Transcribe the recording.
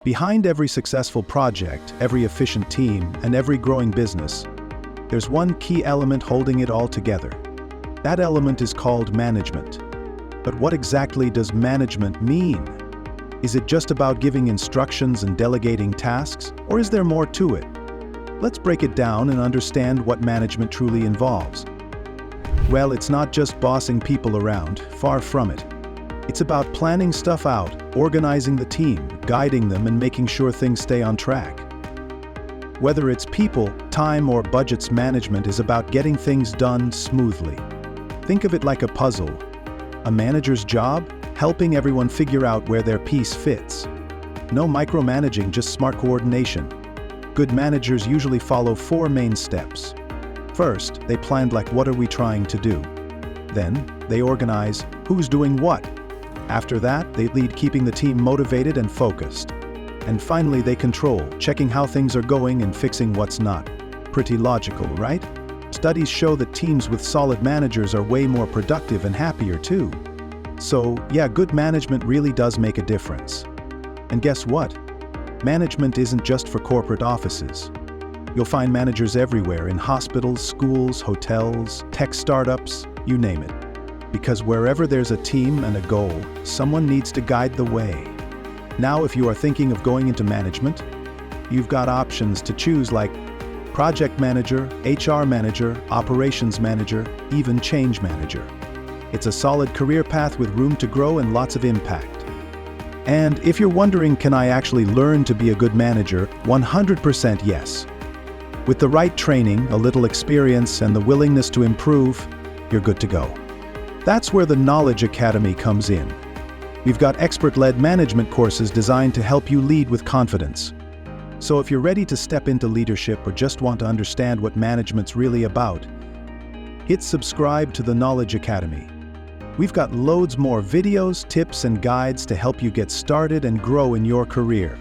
Behind every successful project, every efficient team, and every growing business, there's one key element holding it all together. That element is called management. But what exactly does management mean? Is it just about giving instructions and delegating tasks, or is there more to it? Let's break it down and understand what management truly involves. Well, it's not just bossing people around, far from it. It's about planning stuff out, organizing the team, guiding them, and making sure things stay on track. Whether it's people, time, or budgets, management is about getting things done smoothly. Think of it like a puzzle. A manager's job? Helping everyone figure out where their piece fits. No micromanaging, just smart coordination. Good managers usually follow 4 main steps. First, they plan what are we trying to do? Then, they organize who's doing what. After that, they lead, keeping the team motivated and focused. And finally, they control, checking how things are going and fixing what's not. Pretty logical, right? Studies show that teams with solid managers are way more productive and happier too. So, yeah, good management really does make a difference. And guess what? Management isn't just for corporate offices. You'll find managers everywhere, in hospitals, schools, hotels, tech startups, you name it. Because wherever there's a team and a goal, someone needs to guide the way. Now, if you are thinking of going into management, you've got options to choose like project manager, HR manager, operations manager, even change manager. It's a solid career path with room to grow and lots of impact. And if you're wondering, can I actually learn to be a good manager? 100% yes. With the right training, a little experience, and the willingness to improve, you're good to go. That's where the Knowledge Academy comes in. We've got expert-led management courses designed to help you lead with confidence. So if you're ready to step into leadership or just want to understand what management's really about, hit subscribe to the Knowledge Academy. We've got loads more videos, tips, and guides to help you get started and grow in your career.